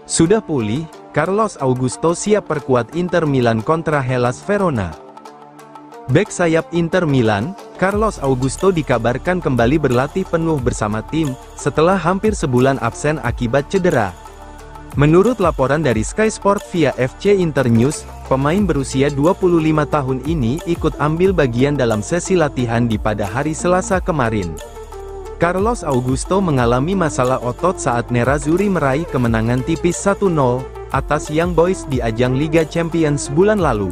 Sudah pulih, Carlos Augusto siap perkuat Inter Milan kontra Hellas Verona. Bek sayap Inter Milan, Carlos Augusto dikabarkan kembali berlatih penuh bersama tim, setelah hampir sebulan absen akibat cedera. Menurut laporan dari Sky Sport via FC Internews, pemain berusia 25 tahun ini ikut ambil bagian dalam sesi latihan pada hari Selasa kemarin. Carlos Augusto mengalami masalah otot saat Nerazzurri meraih kemenangan tipis 1-0 atas Young Boys di ajang Liga Champions bulan lalu.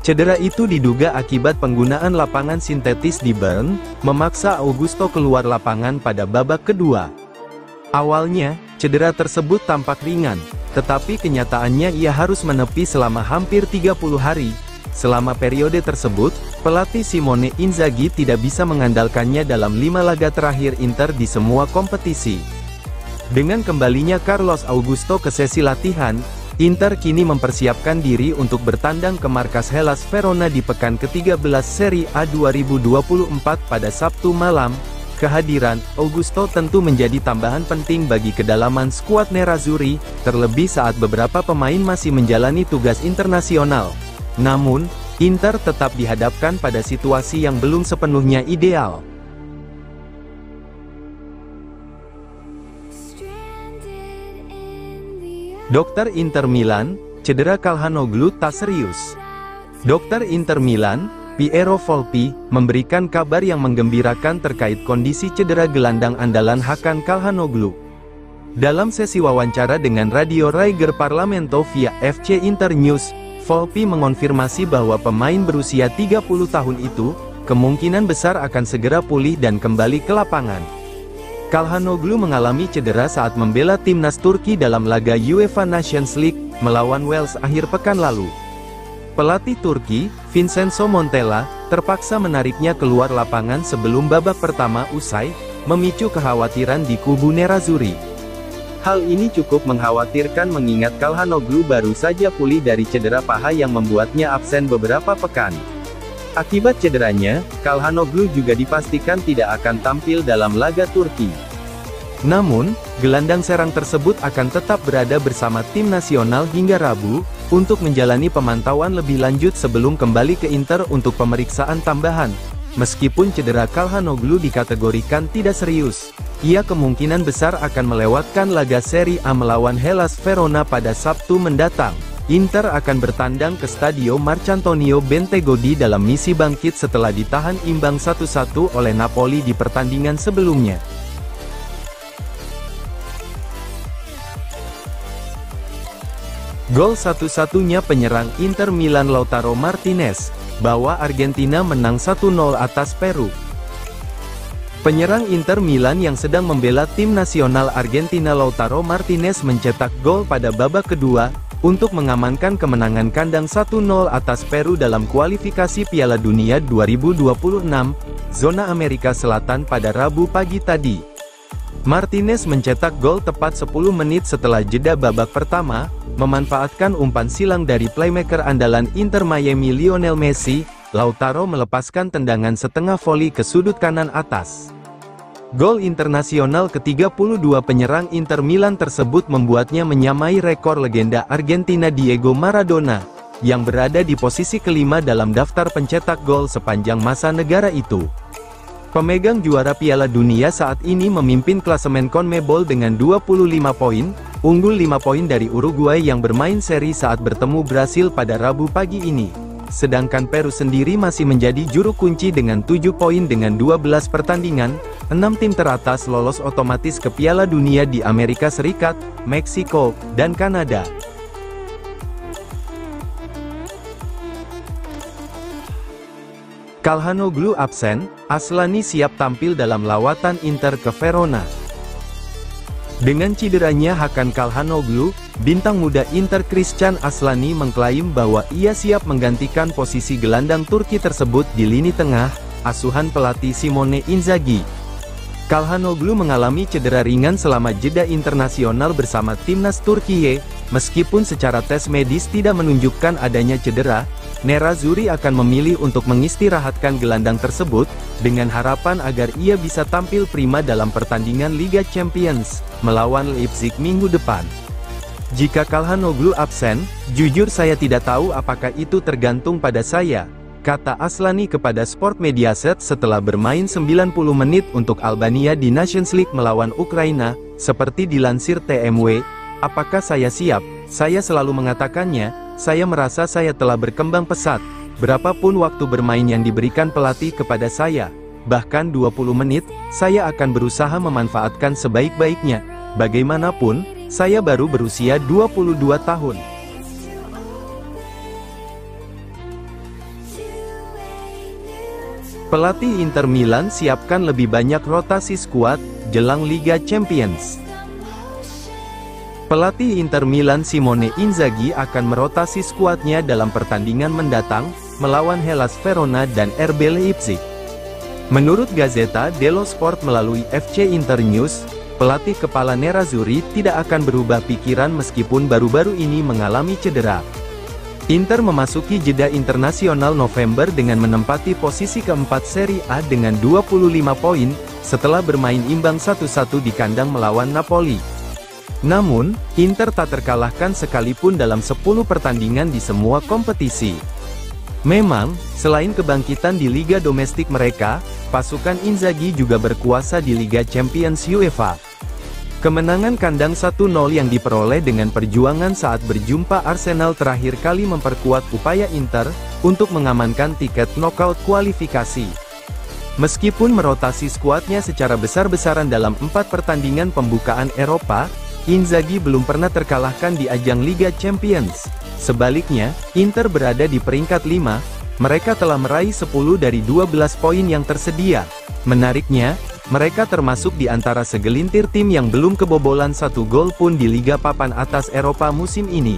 Cedera itu diduga akibat penggunaan lapangan sintetis di Bern, memaksa Augusto keluar lapangan pada babak kedua. Awalnya, cedera tersebut tampak ringan, tetapi kenyataannya ia harus menepi selama hampir 30 hari. Selama periode tersebut, pelatih Simone Inzaghi tidak bisa mengandalkannya dalam 5 laga terakhir Inter di semua kompetisi. Dengan kembalinya Carlos Augusto ke sesi latihan, Inter kini mempersiapkan diri untuk bertandang ke markas Hellas Verona di pekan ke-13 Serie A 2024 pada Sabtu malam. Kehadiran Augusto tentu menjadi tambahan penting bagi kedalaman skuad Nerazzurri, terlebih saat beberapa pemain masih menjalani tugas internasional. Namun, Inter tetap dihadapkan pada situasi yang belum sepenuhnya ideal. Dokter Inter Milan, cedera Calhanoglu tak serius. Dokter Inter Milan, Piero Volpi, memberikan kabar yang menggembirakan terkait kondisi cedera gelandang andalan Hakan Calhanoglu. Dalam sesi wawancara dengan Radio Raiger Parlamento via FC Internews, Volpi mengonfirmasi bahwa pemain berusia 30 tahun itu, kemungkinan besar akan segera pulih dan kembali ke lapangan. Calhanoglu mengalami cedera saat membela timnas Turki dalam laga UEFA Nations League, melawan Wales akhir pekan lalu. Pelatih Turki, Vincenzo Montella, terpaksa menariknya keluar lapangan sebelum babak pertama usai, memicu kekhawatiran di kubu Nerazzurri. Hal ini cukup mengkhawatirkan mengingat Calhanoglu baru saja pulih dari cedera paha yang membuatnya absen beberapa pekan. Akibat cederanya, Calhanoglu juga dipastikan tidak akan tampil dalam laga Turki. Namun, gelandang serang tersebut akan tetap berada bersama tim nasional hingga Rabu, untuk menjalani pemantauan lebih lanjut sebelum kembali ke Inter untuk pemeriksaan tambahan. Meskipun cedera Calhanoglu dikategorikan tidak serius, ia kemungkinan besar akan melewatkan laga Serie A melawan Hellas Verona pada Sabtu mendatang. Inter akan bertandang ke Stadio Marcantonio Bentegodi dalam misi bangkit setelah ditahan imbang 1-1 oleh Napoli di pertandingan sebelumnya. Gol satu-satunya penyerang Inter Milan Lautaro Martinez, bawa Argentina menang 1-0 atas Peru. Penyerang Inter Milan yang sedang membela tim nasional Argentina Lautaro Martinez mencetak gol pada babak kedua, untuk mengamankan kemenangan kandang 1-0 atas Peru dalam kualifikasi Piala Dunia 2026, zona Amerika Selatan pada Rabu pagi tadi. Martinez mencetak gol tepat 10 menit setelah jeda babak pertama, memanfaatkan umpan silang dari playmaker andalan Inter Miami Lionel Messi. Lautaro melepaskan tendangan setengah voli ke sudut kanan atas. Gol internasional ke-32 penyerang Inter Milan tersebut membuatnya menyamai rekor legenda Argentina Diego Maradona, yang berada di posisi kelima dalam daftar pencetak gol sepanjang masa negara itu. Pemegang juara Piala Dunia saat ini memimpin klasemen CONMEBOL dengan 25 poin, unggul 5 poin dari Uruguay yang bermain seri saat bertemu Brasil pada Rabu pagi ini. Sedangkan Peru sendiri masih menjadi juru kunci dengan 7 poin dengan 12 pertandingan. 6 tim teratas lolos otomatis ke Piala Dunia di Amerika Serikat, Meksiko, dan Kanada. Calhanoglu absen, Aslani siap tampil dalam lawatan Inter ke Verona. Dengan cederanya Hakan Calhanoglu, bintang muda Inter Christian Aslani mengklaim bahwa ia siap menggantikan posisi gelandang Turki tersebut di lini tengah, asuhan pelatih Simone Inzaghi. Calhanoglu mengalami cedera ringan selama jeda internasional bersama timnas Turkiye, meskipun secara tes medis tidak menunjukkan adanya cedera. Nerazzurri akan memilih untuk mengistirahatkan gelandang tersebut, dengan harapan agar ia bisa tampil prima dalam pertandingan Liga Champions, melawan Leipzig minggu depan. Jika Calhanoglu absen, jujur saya tidak tahu apakah itu tergantung pada saya, kata Aslani kepada Sport Mediaset setelah bermain 90 menit untuk Albania di Nations League melawan Ukraina. Seperti dilansir TMW, apakah saya siap? Saya selalu mengatakannya, saya merasa saya telah berkembang pesat. Berapapun waktu bermain yang diberikan pelatih kepada saya, bahkan 20 menit, saya akan berusaha memanfaatkan sebaik-baiknya. Bagaimanapun, saya baru berusia 22 tahun. Pelatih Inter Milan siapkan lebih banyak rotasi skuad jelang Liga Champions. Pelatih Inter Milan Simone Inzaghi akan merotasi skuadnya dalam pertandingan mendatang melawan Hellas Verona dan RB Leipzig. Menurut Gazzetta dello Sport melalui FC Internews, pelatih kepala Nerazzurri tidak akan berubah pikiran meskipun baru-baru ini mengalami cedera. Inter memasuki jeda internasional November dengan menempati posisi keempat Serie A dengan 25 poin, setelah bermain imbang 1-1 di kandang melawan Napoli. Namun, Inter tak terkalahkan sekalipun dalam 10 pertandingan di semua kompetisi. Memang, selain kebangkitan di liga domestik mereka, pasukan Inzaghi juga berkuasa di Liga Champions UEFA. Kemenangan kandang 1-0 yang diperoleh dengan perjuangan saat berjumpa Arsenal terakhir kali memperkuat upaya Inter untuk mengamankan tiket knockout kualifikasi. Meskipun merotasi skuadnya secara besar-besaran dalam 4 pertandingan pembukaan Eropa, Inzaghi belum pernah terkalahkan di ajang Liga Champions. Sebaliknya, Inter berada di peringkat 5, mereka telah meraih 10 dari 12 poin yang tersedia. Menariknya, mereka termasuk di antara segelintir tim yang belum kebobolan 1 gol pun di Liga Papan Atas Eropa musim ini.